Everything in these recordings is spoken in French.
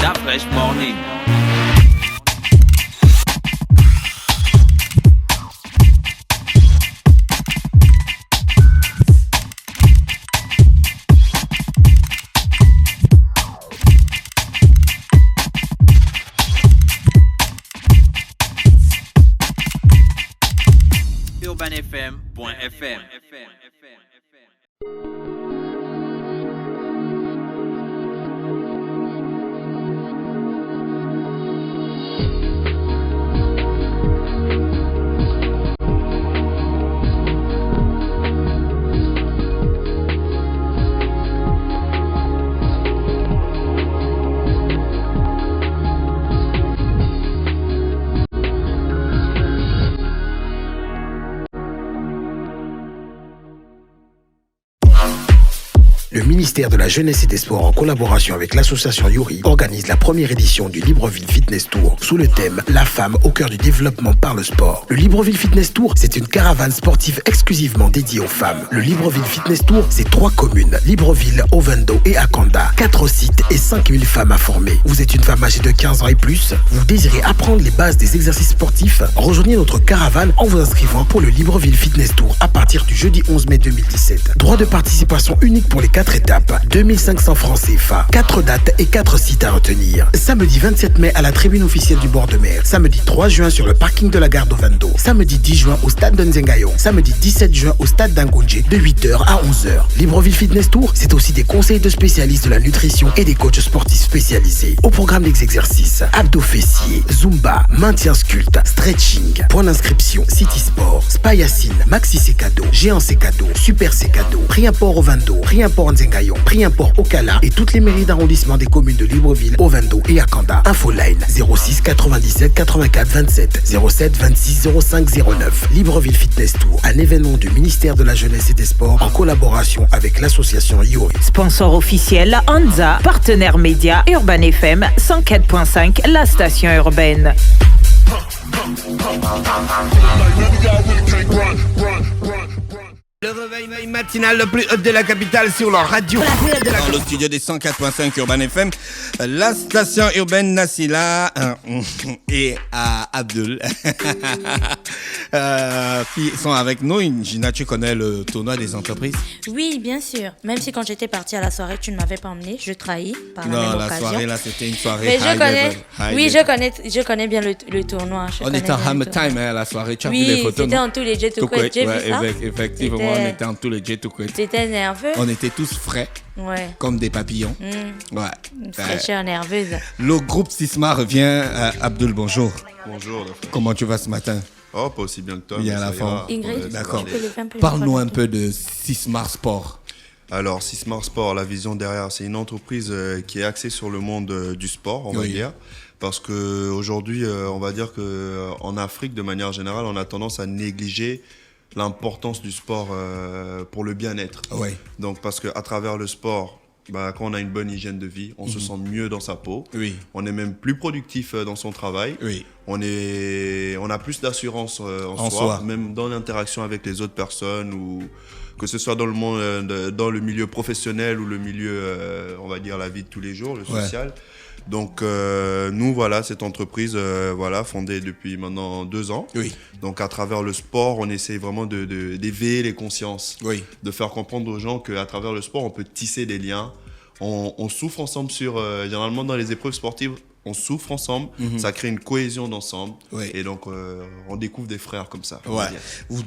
that fresh morning. urbanfm.fm. Le ministère de la Jeunesse et des Sports, en collaboration avec l'association Yuri, organise la première édition du Libreville Fitness Tour sous le thème « La femme au cœur du développement par le sport ». Le Libreville Fitness Tour, c'est une caravane sportive exclusivement dédiée aux femmes. Le Libreville Fitness Tour, c'est 3 communes, Libreville, Ovendo et Akanda, 4 sites et 5000 femmes à former. Vous êtes une femme âgée de 15 ans et plus, vous désirez apprendre les bases des exercices sportifs, rejoignez notre caravane en vous inscrivant pour le Libreville Fitness Tour à partir du jeudi 11 mai 2017. Droit de participation unique pour les 4 étapes, 2500 francs CFA, 4 dates et 4 sites à retenir. Samedi 27 mai à la tribune officielle du bord de mer, samedi 3 juin sur le parking de la gare d'Ovendo, samedi 10 juin au stade de Nzengayo, samedi 17 juin au stade d'Angonje de 8h à 11h. Libreville Fitness Tour, c'est aussi des conseils de spécialistes de la nutrition et des coachs sportifs spécialisés. Au programme des exercices, abdos fessiers, zumba, maintien sculpte, stretching. Point d'inscription, City Sport, Spayacine, Maxi Secado, Géant Secado, Super Secado, Prix Import Ovendo, Prix Import Nzengayo, Prix Import Okala et toutes les mairies d'arrondissement des communes de Libreville, Ovendo et Akanda. Infoline 06 97 84 27 07 26 05 09. Libreville Fitness Tour, un événement du ministère de la Jeunesse et des Sports en collaboration avec l'association Yuri. Sponsor officiel Anza, partenaire média Urban FM 104.5, la station urbaine. Le réveil matinal le plus haut de la capitale sur leur radio. Dans le studio des 104.5 Urban FM, la station urbaine Nassila et Abdul qui sont avec nous. Gina, tu connais le tournoi des entreprises? Oui, bien sûr. Même si quand j'étais partie à la soirée, tu ne m'avais pas emmené, je trahis par la même occasion. Non, la soirée là, c'était une soirée mais high level. Je connais bien le tournoi. On était en Hammer Time à la soirée. Tu as vu les photos? Oui, c'était en tous les jets tout quit. J'ai vu ça. Effectivement, on était en tous les jets tout quit. T'étais nerveux? On était tous frais. Ouais. Comme des papillons. Ouais. Une fraîcheur nerveuse. Le groupe Sisma revient. Abdul, bonjour. Bonjour. Comment tu vas ce matin? Oh, pas aussi bien que toi. Bien à la fin. Ingrid, d'accord. Parle-nous un peu de Sisma Sport. Alors, Sisma Sport, la vision derrière, c'est une entreprise qui est axée sur le monde du sport, on va dire. Parce qu'aujourd'hui, on va dire qu'en Afrique, de manière générale, on a tendance à négliger l'importance du sport pour le bien-être. Oui. Donc, parce qu'à travers le sport, quand on a une bonne hygiène de vie, on se sent mieux dans sa peau. Oui. On est même plus productif dans son travail. Oui. On a plus d'assurance en soi, même dans l'interaction avec les autres personnes, ou que ce soit dans le monde, dans le milieu professionnel ou le milieu, on va dire la vie de tous les jours, le social. Ouais. Donc nous, voilà, cette entreprise, fondée depuis maintenant 2 ans. Oui. Donc à travers le sport, on essaie vraiment d'éveiller les consciences, de faire comprendre aux gens qu'à travers le sport, on peut tisser des liens. On souffre ensemble généralement dans les épreuves sportives. On souffre ensemble, ça crée une cohésion d'ensemble, et donc on découvre des frères comme ça. Ouais.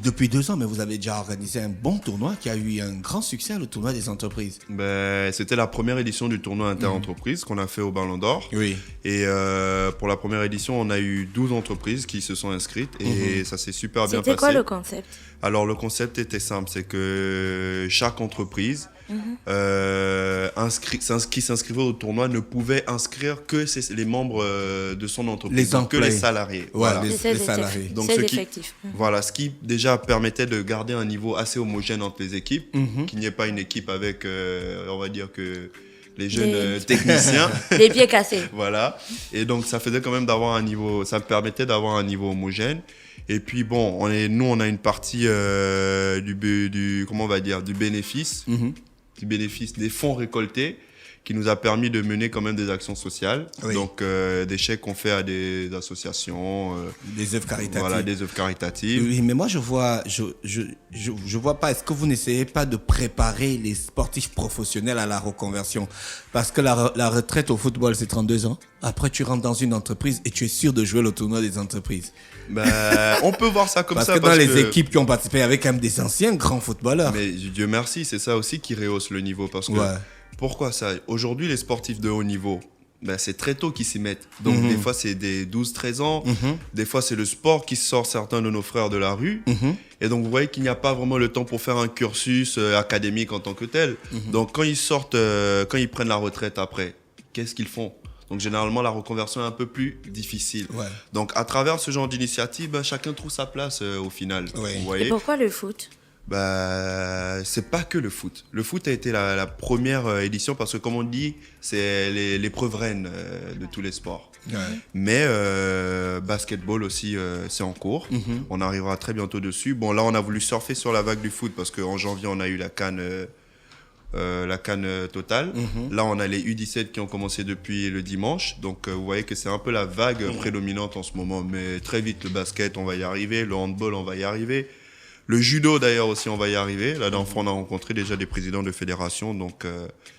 Depuis 2 ans, mais vous avez déjà organisé un bon tournoi qui a eu un grand succès, le tournoi des entreprises. C'était la première édition du tournoi inter-entreprise qu'on a fait au Ballon d'Or. Oui. Et pour la première édition, on a eu 12 entreprises qui se sont inscrites et ça s'est super bien passé. C'était quoi le concept? Alors le concept était simple, c'est que chaque entreprise qui s'inscrivait au tournoi ne pouvait inscrire que les membres de son entreprise, que les salariés. Voilà. Les salariés. Donc ce qui déjà permettait de garder un niveau assez homogène entre les équipes, qu'il n'y ait pas une équipe avec, on va dire que les jeunes techniciens. Les pieds cassés. Voilà. Et donc ça faisait quand même ça permettait d'avoir un niveau homogène. Et puis bon, on a une partie du bénéfice, du bénéfice des fonds récoltés qui nous a permis de mener quand même des actions sociales. Oui. Donc, des chèques qu'on fait à des associations. Des œuvres caritatives. Voilà, des œuvres caritatives. Oui, mais moi, je vois pas, est-ce que vous n'essayez pas de préparer les sportifs professionnels à la reconversion? Parce que la retraite au football, c'est 32 ans. Après, tu rentres dans une entreprise et tu es sûr de jouer le tournoi des entreprises. On peut voir ça comme parce ça. Que dans les équipes qui ont participé avec quand même des anciens grands footballeurs. Mais Dieu merci, c'est ça aussi qui rehausse le niveau. Parce que pourquoi ça? Aujourd'hui, les sportifs de haut niveau, c'est très tôt qu'ils s'y mettent. Donc, des fois, c'est des 12-13 ans. Des fois, c'est le sport qui sort certains de nos frères de la rue. Et donc, vous voyez qu'il n'y a pas vraiment le temps pour faire un cursus académique en tant que tel. Donc, quand ils sortent, quand ils prennent la retraite après, qu'est-ce qu'ils font? Donc, généralement, la reconversion est un peu plus difficile. Donc, à travers ce genre d'initiative, chacun trouve sa place au final. Vous voyez? Et pourquoi le foot? C'est pas que le foot. Le foot a été la première édition parce que, comme on dit, c'est l'épreuve reine de tous les sports. Mais basketball aussi, c'est en cours. On arrivera très bientôt dessus. Bon, là, on a voulu surfer sur la vague du foot parce qu'en janvier, on a eu la CAN totale. Là, on a les U17 qui ont commencé depuis le dimanche. Donc, vous voyez que c'est un peu la vague prédominante en ce moment. Mais très vite, le basket, on va y arriver. Le handball, on va y arriver. Le judo, d'ailleurs, aussi, on va y arriver. Là, dans le fond, on a rencontré déjà des présidents de fédération. Donc,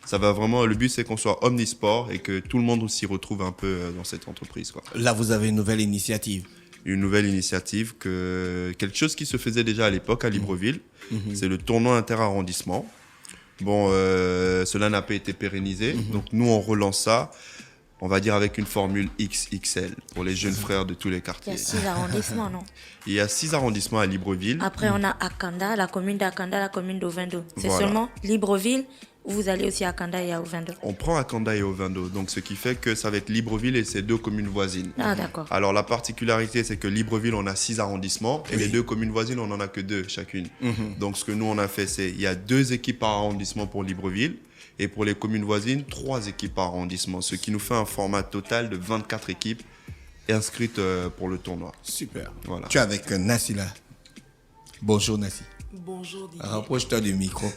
ça va vraiment... Le but, c'est qu'on soit omnisport et que tout le monde s'y retrouve un peu dans cette entreprise, quoi. Là, vous avez une nouvelle initiative. Une nouvelle initiative, quelque chose qui se faisait déjà à l'époque à Libreville. C'est le tournoi inter-arrondissement. Bon, cela n'a pas été pérennisé. Donc, nous, on relance ça, on va dire avec une formule XXL pour les jeunes frères de tous les quartiers. Il y a 6 arrondissements, non? Il y a 6 arrondissements à Libreville. Après, on a Akanda, la commune d'Akanda, la commune d'Ovendo. C'est Voilà. seulement Libreville ou vous allez aussi à Akanda et à Ovendo? On prend Akanda et Ovendo, donc ce qui fait que ça va être Libreville et ces 2 communes voisines. Ah, d'accord. Alors, la particularité, c'est que Libreville, on a 6 arrondissements et les 2 communes voisines, on n'en a que 2 chacune. Donc, ce que nous, on a fait, c'est il y a 2 équipes par arrondissement pour Libreville. Et pour les communes voisines, 3 équipes par arrondissement, ce qui nous fait un format total de 24 équipes inscrites pour le tournoi. Super. Voilà. Tu es avec Nassi là. Bonjour Nassi. Bonjour Didier. Rapproche-toi du micro,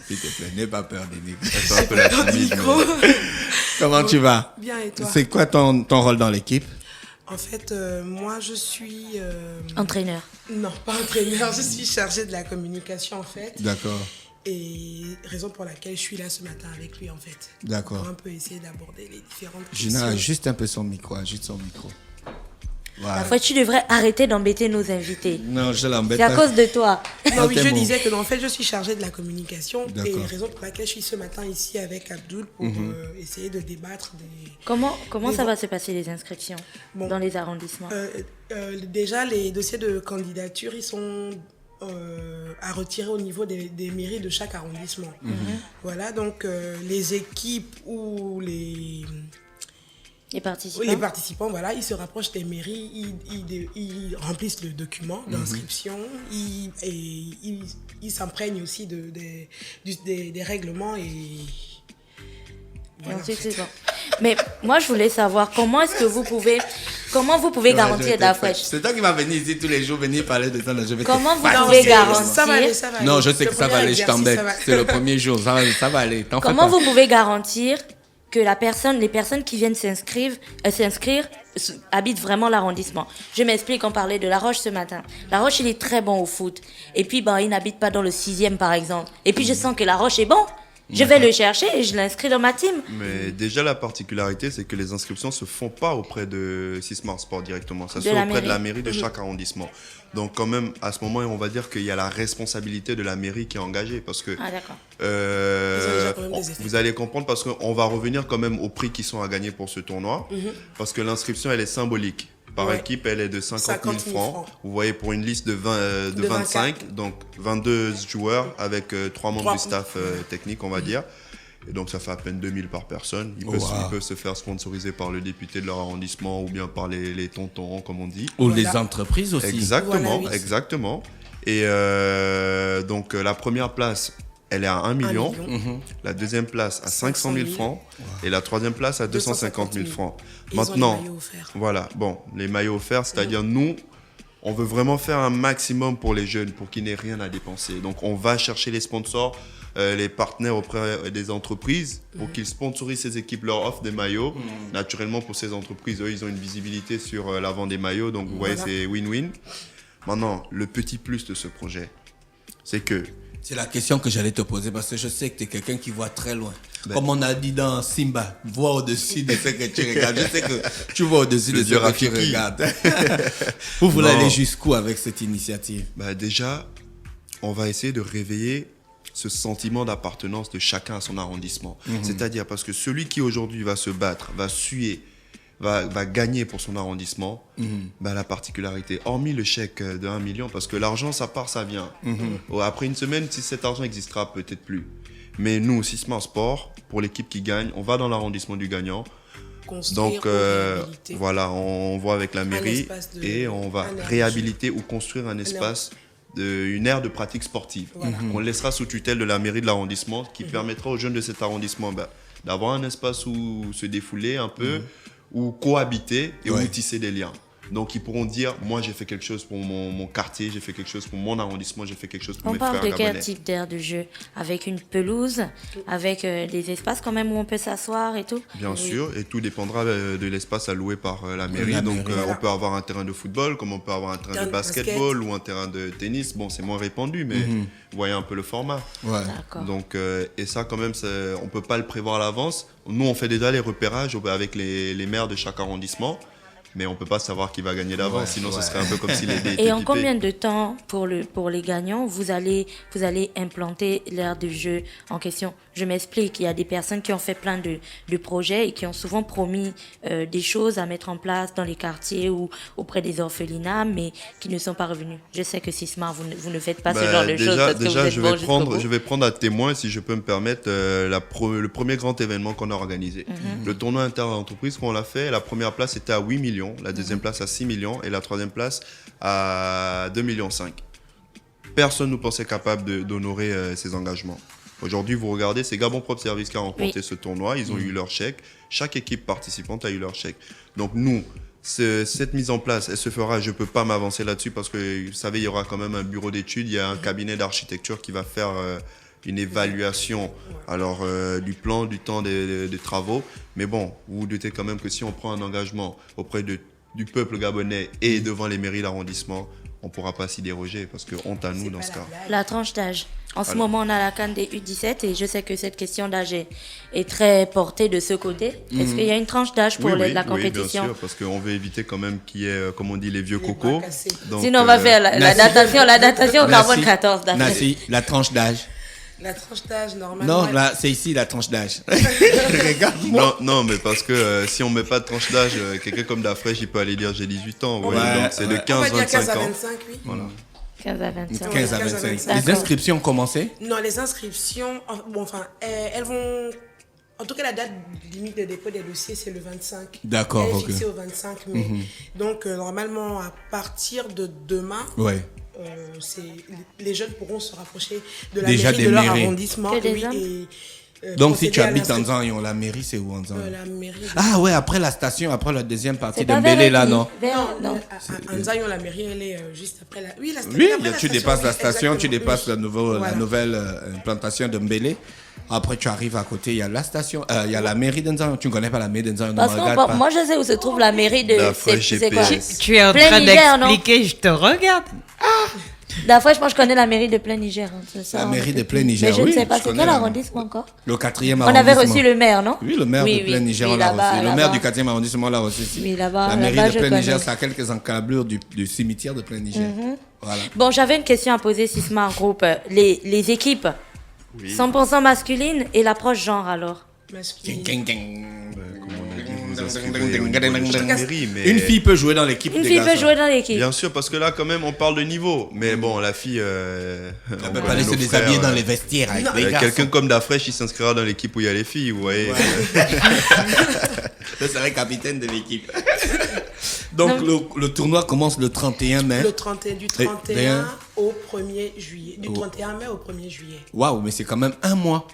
s'il te plaît. N'aie pas peur des micros. C'est un peu la timide, Comment tu vas? Bien, et toi? C'est quoi ton rôle dans l'équipe? En fait, moi je suis... Entraîneur. Non, pas entraîneur, je suis chargée de la communication en fait. D'accord. Et raison pour laquelle je suis là ce matin avec lui en fait. D'accord. Pour un peu essayer d'aborder les différentes Gina, questions. juste un peu son micro, ajoute son micro. Voilà. Parfois, tu devrais arrêter d'embêter nos invités. Non, je l'embête C'est à pas. cause de toi. Non, oui, t'es je bon. disais que en fait je suis chargée de la communication. Et D'accord. raison pour laquelle je suis ce matin ici avec Abdoul pour essayer de débattre des... Comment Mais ça bon. va se passer les inscriptions dans les arrondissements? Déjà, les dossiers de candidature, ils sont à retirer au niveau des mairies de chaque arrondissement. Voilà, donc les équipes ou les participants, voilà, ils se rapprochent des mairies, ils remplissent le document d'inscription, ils s'imprègnent aussi des règlements et... Voilà, Ensuite, en fait. c'est bon. Mais moi, je voulais savoir comment vous pouvez garantir d'afresh. C'est toi qui vas venir ici tous les jours, venir parler de ça. Je vais Comment te vous faire- pouvez Ça va aller, garantir ça va aller. Non, je sais Le que ça va premier aller, je exercice, t'embête. ça va. C'est le premier jour, ça va aller. T'en fais Comment pas. vous pouvez garantir que les personnes qui viennent s'inscrire habitent vraiment l'arrondissement? Je m'explique, on parlait de La Roche ce matin. La Roche, il est très bon au foot. Et puis, il n'habite pas dans le 6e, par exemple. Et puis, je sens que La Roche est bon. Je vais le chercher et je l'inscris dans ma team. Mais déjà, la particularité, c'est que les inscriptions se font pas auprès de Sismar Sport directement. Ça se De fait la auprès de la mairie. mairie de chaque arrondissement. Donc, quand même, à ce moment, on va dire qu'il y a la responsabilité de la mairie qui est engagée. Parce que Ah, d'accord. Ils ont déjà quand même des effets. vous allez comprendre, parce qu'on va revenir quand même aux prix qui sont à gagner pour ce tournoi. Parce que l'inscription, elle est symbolique. Par Ouais. équipe, elle est de 50 000 50 000 francs. francs. Vous voyez, pour une liste de 25, donc 22 joueurs avec 3 membres 3. du staff technique, on va dire. Et donc, ça fait à peine 2000 par personne. Ils peuvent se faire sponsoriser par le député de leur arrondissement ou bien par les tontons, comme on dit. Ou Voilà. les entreprises aussi. Exactement, Voilà, oui. exactement. Et donc, la première place, elle est à 1 million. La deuxième place à 500 000 francs. Et la troisième place à 250 000 francs. Ils ont les Maintenant, maillots offerts. voilà, bon, les maillots offerts, c'est-à-dire nous, on veut vraiment faire un maximum pour les jeunes, pour qu'ils n'aient rien à dépenser. Donc, on va chercher les sponsors les partenaires auprès des entreprises pour qu'ils sponsorisent ces équipes, leur offrent des maillots. Naturellement, pour ces entreprises, eux, ils ont une visibilité sur la vente des maillots. Donc, vous voyez, c'est win-win. Maintenant, le petit plus de ce projet, c'est que... C'est la question que j'allais te poser parce que je sais que tu es quelqu'un qui voit très loin. Comme on a dit dans Simba, vois au-dessus de ce que tu regardes. Je sais que tu vois au-dessus de ce que tu regardes. Vous voulez aller jusqu'où avec cette initiative? Déjà, on va essayer de réveiller ce sentiment d'appartenance de chacun à son arrondissement. C'est-à-dire parce que celui qui aujourd'hui va se battre, va suer, va gagner pour son arrondissement, la particularité, hormis le chèque de 1 million, parce que l'argent, ça part, ça vient. Après une semaine, si cet argent existera, peut-être plus. Mais nous, Sisma Sport, pour l'équipe qui gagne, on va dans l'arrondissement du gagnant. Donc, voilà, on voit avec la mairie et on va réhabiliter ou construire un espace, une aire de pratique sportive. On laissera sous tutelle de la mairie de l'arrondissement, qui permettra aux jeunes de cet arrondissement d'avoir un espace où se défouler un peu, ou cohabiter et où tisser des liens. Donc, ils pourront dire, moi, j'ai fait quelque chose pour mon quartier, j'ai fait quelque chose pour mon arrondissement, j'ai fait quelque chose pour mes frères gabonais. On parle de quel type d'aire de jeu? Avec une pelouse, avec des espaces quand même où on peut s'asseoir et tout? Bien sûr, et tout dépendra de l'espace alloué par la mairie. Donc, on peut avoir un terrain de football, comme on peut avoir un terrain de basketball ou un terrain de tennis. Bon, c'est moins répandu, mais vous voyez un peu le format. Donc, et ça, quand même, on ne peut pas le prévoir à l'avance. Nous, on fait déjà les repérages avec les maires de chaque arrondissement. Mais on ne peut pas savoir qui va gagner d'avance, sinon ce serait un peu comme si les dés étaient Et en pipés. combien de temps, pour les gagnants, vous allez implanter l'aire de jeu en question? Je m'explique, il y a des personnes qui ont fait plein de projets et qui ont souvent promis des choses à mettre en place dans les quartiers ou auprès des orphelinats, mais qui ne sont pas revenus. Je sais que Sisma, vous ne faites pas ce genre de choses parce que vous êtes je vais prendre à témoin, si je peux me permettre, le premier grand événement qu'on a organisé. Le tournoi inter-entreprise qu'on l'a fait, la première place était à 8 millions. La deuxième place à 6 millions et la troisième place à 2,5 millions. Personne ne nous pensait capable d'honorer ces engagements. Aujourd'hui, vous regardez, c'est Gabon Prop Service qui a remporté ce tournoi. Ils ont eu leur chèque. Chaque équipe participante a eu leur chèque. Donc nous, cette mise en place, elle se fera, je ne peux pas m'avancer là-dessus parce que vous savez, il y aura quand même un bureau d'études, il y a un cabinet d'architecture qui va faire une évaluation du plan, du temps des travaux. Mais bon, vous vous doutez quand même que si on prend un engagement auprès du peuple gabonais et devant les mairies d'arrondissement, on ne pourra pas s'y déroger parce que honte à nous dans ce cas. La tranche d'âge. En ce moment, on a la CAN des U17 et je sais que cette question d'âge est très portée de ce côté. Est-ce qu'il y a une tranche d'âge pour la compétition? Oui, bien sûr, parce qu'on veut éviter quand même qu'il y ait, comme on dit, les vieux cocos. Donc, sinon, on va faire la datation au carbone 14. Nassi, la tranche d'âge. La tranche d'âge, normalement. Non, là, c'est ici la tranche d'âge. Regarde-moi. Non, mais parce que si on ne met pas de tranche d'âge, quelqu'un comme Dafresh, il peut aller dire j'ai 18 ans. Donc c'est de 15 à 25 ans. 25, oui. Voilà. 15 à 25. 15 à 25. Les inscriptions ont commencé? Non, les inscriptions, elles vont... En tout cas, la date limite de dépôt des dossiers, c'est le 25. D'accord, elle est fixée au 25 mai. Donc, normalement, à partir de demain... les jeunes pourront se rapprocher de la mairie de leur arrondissement. Donc si tu habites en Zanzion, la mairie c'est où en Zanzion? La mairie. Après la station, après la deuxième partie de Mbélé là, non? Non. En Zanzion, la mairie elle est juste après la. Oui, la station. Oui, tu dépasses la station, tu dépasses la nouvelle implantation de Mbélé. Après, tu arrives à côté, il y a la station, il y a la mairie d'Anzan. Tu ne connais pas la mairie d'Anzan? Parce que moi, je sais où se trouve la mairie de... C'est quoi? Tu es en train d'expliquer, je te regarde. D'après, je connais la mairie de Plein Niger. Hein, la mairie de Plein Niger, mais je ne sais pas, c'est quel arrondissement encore? Le 4e arrondissement. On avait reçu le maire, non? Oui, le maire de Plein Niger, on l'a reçu. Le maire du 4e arrondissement l'a reçu. Oui, là-bas. La mairie de Plein Niger, c'est à quelques encablures du cimetière de Plein Niger. Voilà. Bon, j'avais une question à poser, Sisma, en groupe. Les équipes, 100% masculines et l'approche genre, alors? Masculine. Une fille peut jouer dans l'équipe. Une fille peut jouer dans l'équipe. Bien sûr, parce que là, quand même, on parle de niveau. Mais bon, la fille. Elle peut pas laisser déshabiller dans les vestiaires avec des gars. Quelqu'un comme Dafresh, il s'inscrira dans l'équipe où il y a les filles, vous voyez. Je serai capitaine de l'équipe. Donc, le tournoi commence le 31 mai. Du 31 au 1er juillet. Du 31 mai au 1er juillet. Waouh, mais c'est quand même un mois.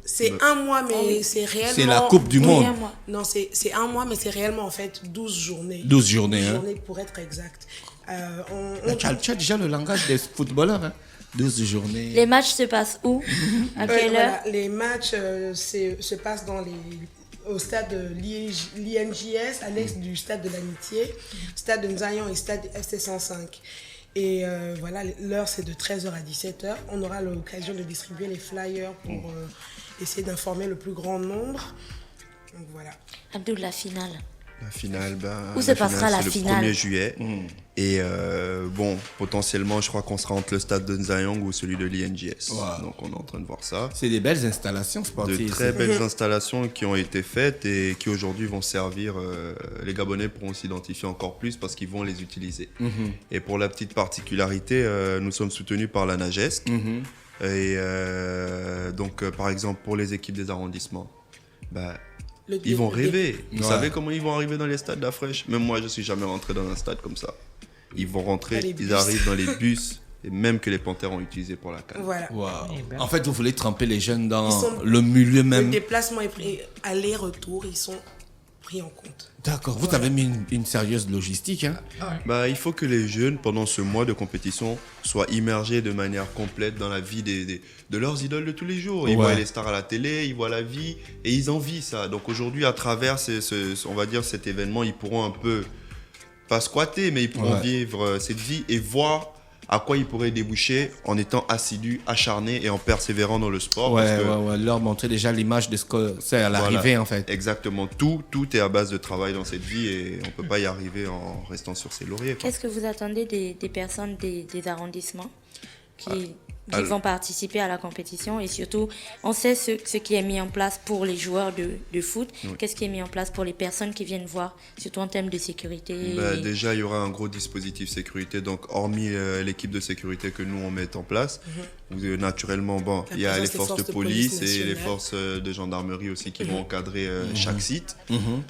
C'est un mois, mais c'est réellement... C'est la Coupe du Monde. Non, c'est un mois, mais c'est réellement en fait 12 journées. 12 journées, 12 journées pour être exact. Tu as déjà le langage des footballeurs, hein? 12 journées. Les matchs se passent où? À quelle heure? Les matchs se passent au stade de l'INJS, à l'est du stade de l'Amitié, stade de Nzayan et stade FC 105. Et voilà, l'heure c'est de 13h à 17h. On aura l'occasion de distribuer les flyers pour essayer d'informer le plus grand nombre. Donc voilà. Abdul, la finale. La finale, où se passera la finale? Le 1er juillet. Et potentiellement, je crois qu'on sera entre le stade de Nzayang ou celui de l'INJS. Wow. Donc, on est en train de voir ça. C'est des belles installations sportives. De très belles installations qui ont été faites et qui aujourd'hui vont servir. Les Gabonais pourront s'identifier encore plus parce qu'ils vont les utiliser. Et pour la petite particularité, nous sommes soutenus par la NAGESC. Et donc, par exemple, pour les équipes des arrondissements, ils vont rêver. Vous savez comment ils vont arriver dans les stades d'Afresh? Même moi, je ne suis jamais rentré dans un stade comme ça. Ils vont rentrer, ils arrivent dans les bus, et même que les Panthères ont utilisé pour la CAN. Voilà. Wow. En fait, vous voulez tremper les jeunes dans le milieu même. Le déplacement et aller-retour, ils sont pris en compte. D'accord. Vous avez mis une sérieuse logistique. Hein? Il faut que les jeunes, pendant ce mois de compétition, soient immergés de manière complète dans la vie de leurs idoles de tous les jours. Ils voient les stars à la télé, ils voient la vie et ils envient ça. Donc aujourd'hui, à travers on va dire cet événement, ils pourront un peu, pas squatter, mais ils pourront vivre cette vie et voir à quoi ils pourraient déboucher en étant assidus, acharnés et en persévérant dans le sport. Leur montrer déjà l'image de ce que c'est à l'arrivée en fait. Exactement, tout est à base de travail dans cette vie et on ne peut pas y arriver en restant sur ses lauriers. Qu'est-ce que vous attendez des personnes des arrondissements qui vont participer à la compétition et surtout, on sait ce qui est mis en place pour les joueurs de foot. Qu'est-ce qui est mis en place pour les personnes qui viennent voir, surtout en termes de sécurité? Déjà, il y aura un gros dispositif sécurité. Donc, hormis l'équipe de sécurité que nous, on met en place, naturellement, il y a les forces de police et les forces de gendarmerie aussi qui vont encadrer chaque site.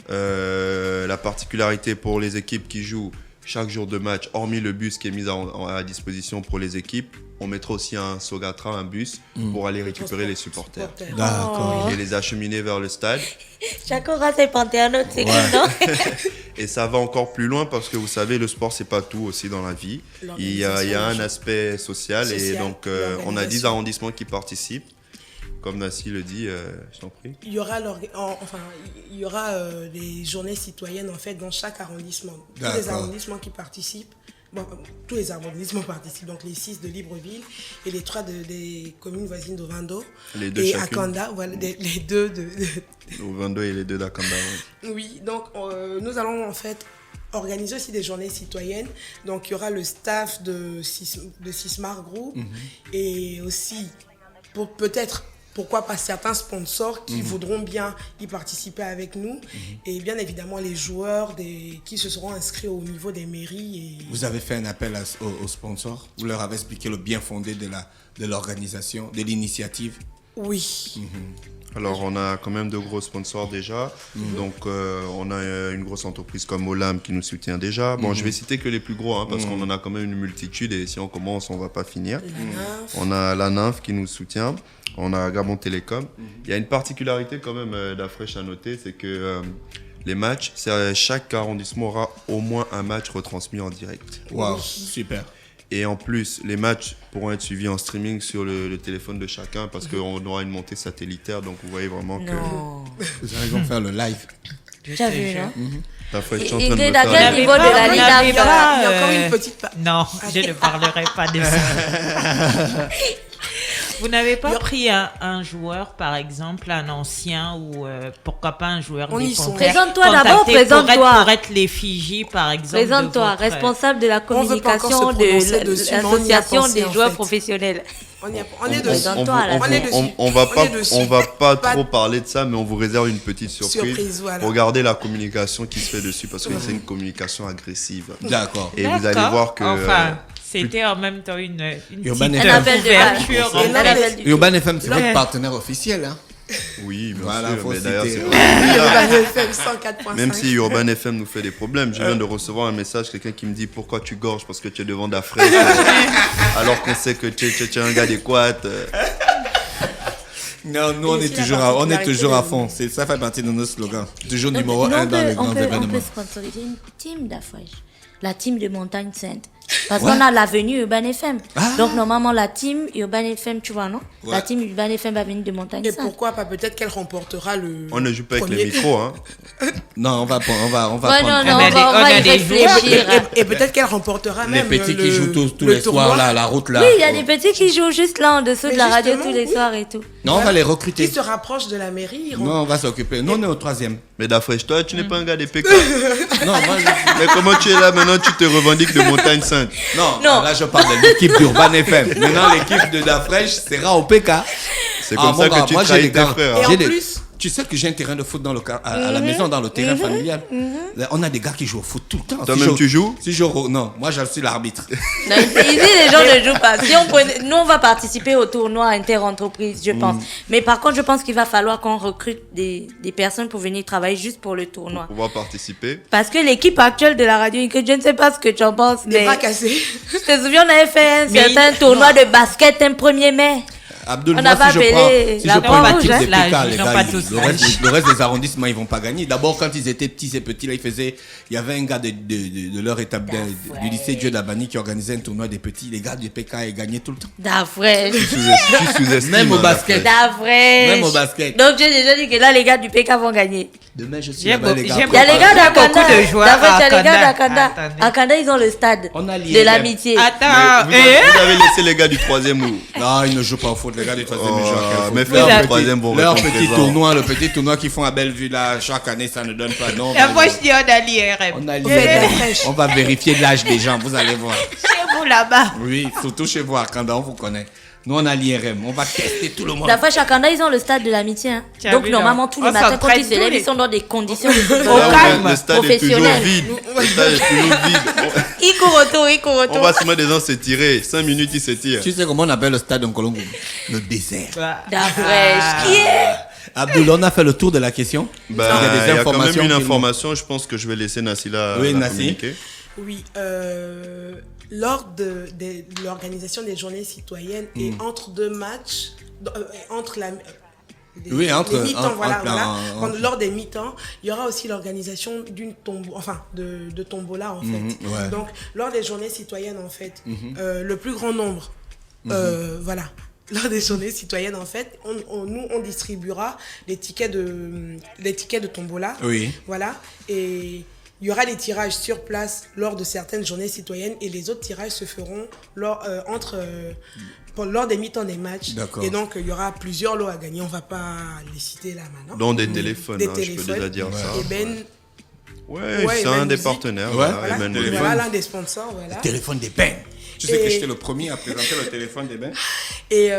La particularité pour les équipes qui jouent chaque jour de match, hormis le bus qui est mis à disposition pour les équipes, on mettra aussi un Sogatra, un bus, pour aller récupérer les supporters. D'accord. Et les acheminer vers le stade. Chacun aura ses pantalons, c'est non? Et ça va encore plus loin parce que vous savez, le sport, c'est pas tout aussi dans la vie. Il y a un aspect social et donc on a 10 arrondissements qui participent. Comme Nassi le dit, je t'en prie. Il y aura, des journées citoyennes en fait dans chaque arrondissement. Tous les arrondissements qui participent, tous les arrondissements participent, donc les 6 de Libreville et les 3 des communes voisines d'Ovando et Akanda, voilà, les 2 de Ovando et les 2 d'Akanda. Oui, donc nous allons en fait organiser aussi des journées citoyennes. Donc il y aura le staff de Sismar Group et aussi pourquoi pas certains sponsors qui voudront bien y participer avec nous et bien évidemment les joueurs qui se seront inscrits au niveau des mairies. Vous avez fait un appel aux sponsors? Vous leur avez expliqué le bien fondé de l'organisation, de l'initiative? Oui. Alors on a quand même de gros sponsors déjà. Donc on a une grosse entreprise comme Olam qui nous soutient déjà. Bon, je vais citer que les plus gros parce qu'on en a quand même une multitude et si on commence on va pas finir. On a la NINF qui nous soutient. On a Gabon Télécom. Il y a une particularité quand même d'Afresh à noter, c'est que les matchs, chaque arrondissement aura au moins un match retransmis en direct. Waouh, super. Et en plus, les matchs pourront être suivis en streaming sur le téléphone de chacun parce qu'on aura une montée satellitaire. Donc vous voyez vraiment que... Vous allez faire le live. Tu as vu, non? L'Afresh est en train de me à quel niveau de la Ligue? Il y a encore une petite... Non, je ne parlerai pas de ça. Vous n'avez pas pris un joueur, par exemple, un ancien ou pourquoi pas un joueur des Panthères? Présente-toi d'abord, présente-toi. Pour être l'effigie, par exemple. Présente-toi, responsable de la communication de l'association des joueurs professionnels. On est dessus. On va pas trop parler de ça, mais on vous réserve une petite surprise. Voilà. Regardez la communication qui se fait dessus parce que c'est une communication agressive. D'accord. Et vous allez voir que... C'était en même temps une Urban petite FM. ouverture. Urban FM, c'est votre partenaire officiel. Hein? Oui, bien voilà, sûr. Mais d'ailleurs, Urban FM 104.5. même si Urban FM nous fait des problèmes, je viens de recevoir un message, quelqu'un qui me dit pourquoi tu gorges parce que tu es devant d'Afresh alors qu'on sait que tu es un gars adéquat. Non, nous on est toujours à fond. Ça fait partie de nos slogans. Toujours numéro 1 dans les grands événements. On peut sponsoriser une team d'Afresh. La team de Montagne Sainte. Parce qu'on a l'avenue Urban FM. Donc, normalement, la team Urban FM, tu vois, non? La team Urban FM va venir de Montagne. Et pourquoi pas? Peut-être qu'elle remportera le. On ne joue pas avec les micros, hein. Non, on va Ouais, prendre. non, on va y réfléchir. Et peut-être qu'elle remportera Les même. petits qui jouent tous le les tournoi. soirs, là, la route là. Oui, il y a des petits qui jouent juste là en dessous de la radio tous les soirs et tout. Non, on va les recruter. Qui se rapprochent de la mairie. Non, on va s'occuper. Non, on est au 3e. Mais Dafresh, toi, tu n'es pas un gars des PK. Non, moi, Mais comment tu es là maintenant, tu te revendiques de Montagne Sainte? non, là, je parle de l'équipe d'Urban FM. Maintenant, l'équipe de Dafresh sera au PK. C'est comme ça que tu trahis tes frères. Et hein. en plus. Tu sais que j'ai un terrain de foot à la maison, dans le terrain familial. On a des gars qui jouent au foot tout le temps. Toi-même, tu joues? Non, moi, je suis l'arbitre. Non, ici, les gens ne jouent pas. Si nous, on va participer au tournoi inter-entreprise, je pense. Mais par contre, je pense qu'il va falloir qu'on recrute des personnes pour venir travailler juste pour le tournoi. Pour pouvoir participer. Parce que l'équipe actuelle de la radio, je ne sais pas ce que tu en penses, mais... Pas cassé. Je te souviens, on avait fait un certain tournoi de basket un 1er mai. Abdul, On moi, n'a pas si appelé je la prends une Croix-Rouge, équipe des hein. PK, les Ils sont gars, pas tous le reste des arrondissements, ils vont pas gagner. D'abord, quand ils étaient petits, ces petits-là, il y avait un gars de leur étape du lycée Dieu d'Abani qui organisait un tournoi des petits. Les gars du PK, ils gagnaient tout le temps. Dafresh. Même au basket. Dafresh. Même au basket. Donc, j'ai déjà dit que là, les gars du PK vont gagner. Demain, je suis J'aime là-bas, les gars. Il y a les gars d'Akanda. beaucoup de joueurs Dafresh, il y a les gars à d'Akanda. Attendez. Akanda, ils ont le stade On a de l'amitié. Attends, vous avez laissé les gars du 3e où? Non, ils ne jouent pas au foot, les gars du 3e, ils jouent à quel foot? Mes frères du 3e vont Leur répondre petit présent. tournoi, le petit tournoi qu'ils font à Bellevue, là, chaque année, ça ne donne pas. Non, la fois, je dis on a l'IRM. on a l'IRM. On va vérifier l'âge des gens, vous allez voir. Chez vous là-bas. Oui, surtout chez vous, à Kanda, on vous connaît. Nous, on a l'IRM, on va tester tout le monde. Dafresh, Akanda, ils ont le stade de l'amitié. Hein. Tu as Donc, vu, normalement, là, tous les on matins, quand ils s'entraîne se lèvent, tous les- ils sont dans des conditions de Là football où calme. le stade est toujours Professionnel. vide. Le stade est toujours vide. Ils courent autour, On va se mettre des gens s'étirer. 5 minutes, ils s'étirent. Tu sais comment on appelle le stade en Colombo? Le désert. Dafresh, qui est Abdul, on a fait le tour de la question. Bah, Il y a des il y a quand même informations une qui- information. Je pense que je vais laisser Nassila Oui, la Nassi. communiquer. Oui, lors de l'organisation des journées citoyennes et entre deux matchs, entre la. Oui, entre- les mi-temps, entre- voilà, entre- voilà. entre- Lors des mi-temps, il y aura aussi l'organisation d'une tombola, enfin de tombola en fait. ouais. Donc, lors des journées citoyennes en fait, le plus grand nombre, voilà. Lors des journées citoyennes en fait, nous on distribuera les tickets de tombola. Oui. Voilà. Et il y aura des tirages sur place lors de certaines journées citoyennes et les autres tirages se feront lors des mi-temps des matchs. D'accord. Et donc, il y aura plusieurs lots à gagner. On ne va pas les citer là maintenant. Dont des téléphones, Des hein, je peux téléphones. déjà dire ça. Et Ben, Ouais, Ouais, c'est un Eman des Music. partenaires. Ouais. Voilà, voilà, Eman téléphone. voilà l'un des sponsors. Voilà. Téléphone des bains. Tu sais que Et- j'étais le premier à présenter le téléphone des bains. Et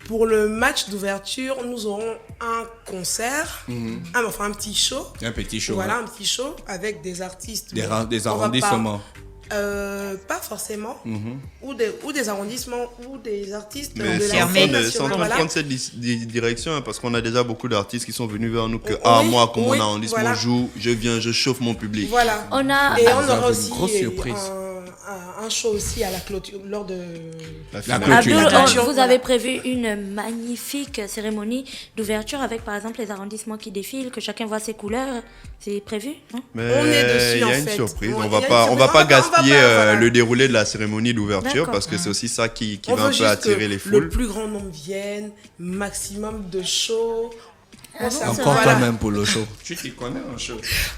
pour le match d'ouverture, nous aurons un concert, enfin un petit show. Un petit show. Voilà, ouais. un petit show avec des artistes. Des On va arrondissements. pas forcément, ou des arrondissements, ou des artistes Mais de sans la scène prendre, sans nationale. Voilà. prendre cette direction, hein, parce qu'on a déjà beaucoup d'artistes qui sont venus vers nous que, Oui, moi, comme oui, mon arrondissement voilà. joue, je viens, je chauffe mon public. Voilà. On a... Et on vous aura avez aussi une grosse surprise. un show aussi à la clôture, lors de La La finale. clôture. Abdul, clôture, vous voilà. avez prévu une magnifique cérémonie d'ouverture avec par exemple les arrondissements qui défilent, que chacun voit ses couleurs. C'est prévu, hein? Mais On est dessus, il y a en une fait. surprise. Ouais, On il y a va une pas, on va surprise. pas On va gaspiller pas, voilà. le déroulé de la cérémonie d'ouverture D'accord. parce que c'est aussi ça qui On va un veut peu juste que attirer les le foules. plus grand nombre vienne, maximum de shows. Ah Ça, bon, Encore voilà. quand même pour le show. Tu t'y connais en show.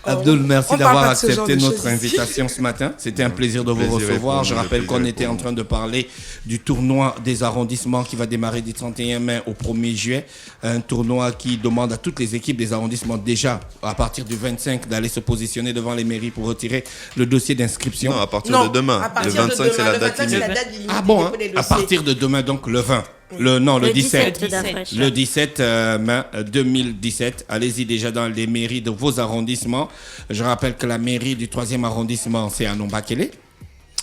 Oh, Abdul, merci on parle d'avoir pas de ce genre accepté de notre choses ici. invitation ce matin. C'était un plaisir de vous Plaisir est recevoir. pour Je nous, rappelle le qu'on plaisir est était pour en train de parler du tournoi des arrondissements qui va démarrer du 31 mai au 1er juillet. Un tournoi qui demande à toutes les équipes des arrondissements déjà, à partir du 25, d'aller se positionner devant les mairies pour retirer le dossier d'inscription. Non, à partir Non, de demain. à Le partir de 25, c'est demain. la Le date 25, c'est la limite. date limite Ah bon, du hein? dépôt des À dossiers. partir de demain, donc le 20. Le 17. Dafresh. Le 17 mai 2017. Allez-y déjà dans les mairies de vos arrondissements. Je rappelle que la mairie du 3e arrondissement, c'est à Nombakele.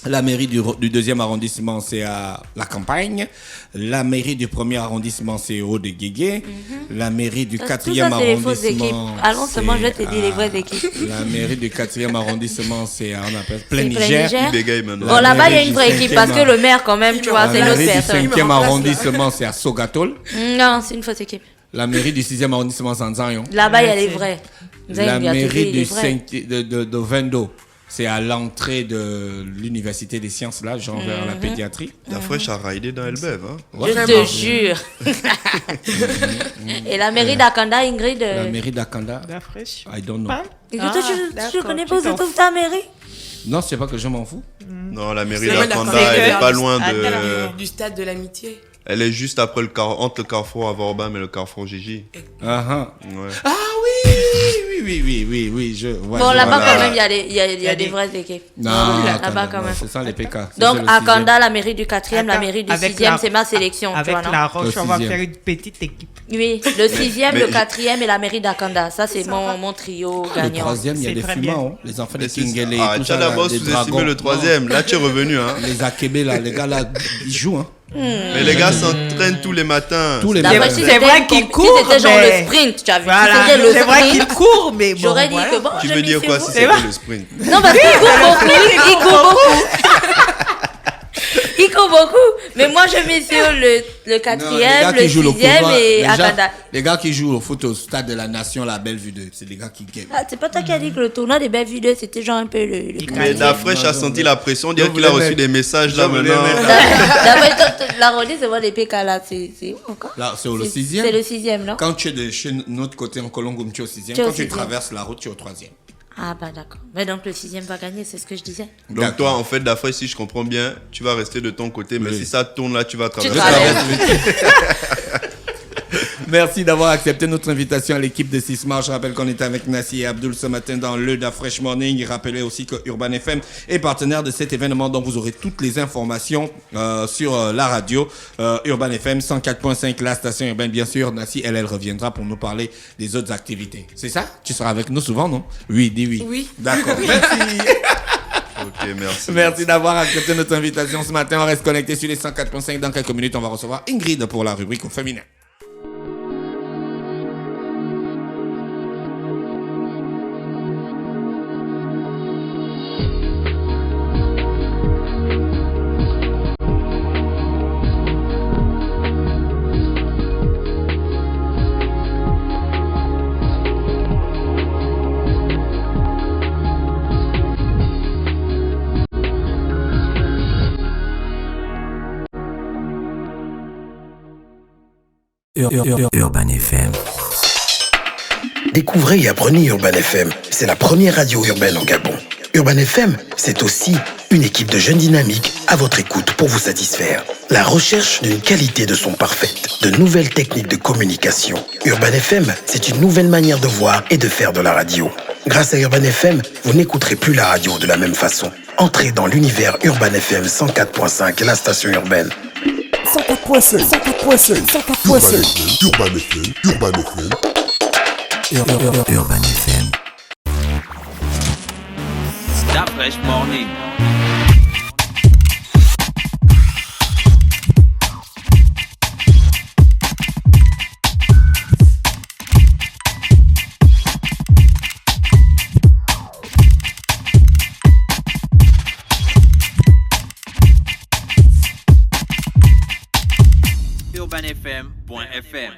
La mairie du 2e arrondissement, c'est à La Campagne. La mairie du 1er arrondissement, c'est au de Guégué. La mairie du Tout 4e ça, c'est les fausses équipes. arrondissement. Allons seulement, je vais te c'est dire les à- vraies équipes. La mairie du 4e arrondissement, c'est à, on appelle Plein C'est Niger. Plein Il bégaye maintenant. Bon, là-bas, il y a une vraie mairie du équipe parce que 5e le maire, quand même, tu vois, La c'est une La autre mairie du personne. 5e Il me remplace, là. arrondissement, c'est à Sogatol. Non, c'est une fausse équipe. La mairie du 6e arrondissement, c'est à Nzanyon. Là-bas, il y a les vrais. Vous avez La bien mairie trouvé les du vrais. 5 de Vendo, C'est à l'entrée de l'université des sciences, là, genre vers la pédiatrie. La fraîche a raidé dans Elbev. Hein. Je te jure. Et la mairie d'Akanda, Ingrid. La mairie d'Akanda. La fraîche. I don't know. Pas? Je connais pas toute ta mairie. Non, c'est pas que je m'en fous. Non, la mairie C'est d'Akanda, la- elle est pas loin Du stade de l'amitié. Elle est juste après entre le carrefour Avorban et le carrefour Gigi. Ouais. Ouais. Ah oui, je vois. Bon, là-bas, Voilà. quand même, il y a des vraies équipes. Non, là-bas, quand même. C'est ça les PK. C'est Donc, ça, le à sixième. Kanda, la mairie du 4e, la mairie du Avec 6e, la- c'est ma sélection. Avec tu vois, non? la Roche, Le on va sixième. faire une petite équipe. Oui, le 6e, Mais le 4e et la mairie d'Akanda. Ça, c'est mon trio Le gagnant. troisième, il y a C'est des très fumants, hein. Les enfants des Kingele, Ah, tout tu as ça, là, d'abord des sous-estimé dragons. le troisième. Là, tu es revenu. Hein. Les Akebe, là, les gars, là, ils jouent, hein. Mais les gars s'entraînent tous les matins. Tous les D'après, matins. si C'est c'était vrai une qu'il comp- court, si c'était genre mais- le sprint, tu as vu. Voilà, Si c'était le c'est vrai sprint, qu'il court, mais bon. j'aurais dit voilà. que bon, Tu je veux m'y dire fais quoi vous. si C'est c'était vrai. le sprint? Non, parce qu'il court beaucoup. Il court beaucoup. Il court beaucoup. Mais moi, je mets sur le Non, les 4e, gars le qui jouent 6e football, et les gens- Akanda. Les gars qui jouent au foot au stade de la Nation, la Bellevue 2, c'est des gars qui gagnent. Ah, c'est pas toi qui as dit que le tournoi des belles vidéos, c'était genre un peu le Mais Dafresh a senti la pression. On dirait Je qu'il a voulais reçu mettre- des messages là je voulais maintenant. mettre- D'après la redis, c'est moi les PK là, c'est où encore? Là, c'est au C'est- 6e. C'est le 6e, non? Quand tu es de chez notre côté en Colombo, tu es au 6e. Tu es au Quand tu 6e. traverses la route, tu es au 3e. Ah bah d'accord. Mais donc le 6e va gagner, c'est ce que je disais. Donc toi, en fait, Dafresh, si je comprends bien, tu vas rester de ton côté. Mais Oui. si ça tourne là, tu vas Tu traverser. traverses. Merci d'avoir accepté notre invitation à l'équipe de 6 Mars. Je rappelle qu'on était avec Nassi et Abdul ce matin dans le Da Fresh Morning. Rappelez aussi que Urban FM est partenaire de cet événement, dont vous aurez toutes les informations sur la radio. Urban FM 104.5, la station urbaine, bien sûr. Nassi, elle reviendra pour nous parler des autres activités. C'est ça? Tu seras avec nous souvent, non? Oui, dis oui. Oui. D'accord. Merci. Ok, merci. Merci d'avoir accepté notre invitation ce matin. On reste connecté sur les 104.5. Dans quelques minutes, on va recevoir Ingrid pour la rubrique au féminin. Urban FM. Découvrez et apprenez Urban FM. C'est la première radio urbaine au Gabon. Urban FM, c'est aussi une équipe de jeunes dynamiques à votre écoute pour vous satisfaire. La recherche d'une qualité de son parfaite, de nouvelles techniques de communication. Urban FM, c'est une nouvelle manière de voir et de faire de la radio. Grâce à Urban FM, vous n'écouterez plus la radio de la même façon. Entrez dans l'univers Urban FM 104.5, la station urbaine. 104.5, 104.5, 104.5. Urban FM, Urban FM. Urban FM. Da Fresh Morning. UrbanFM.fm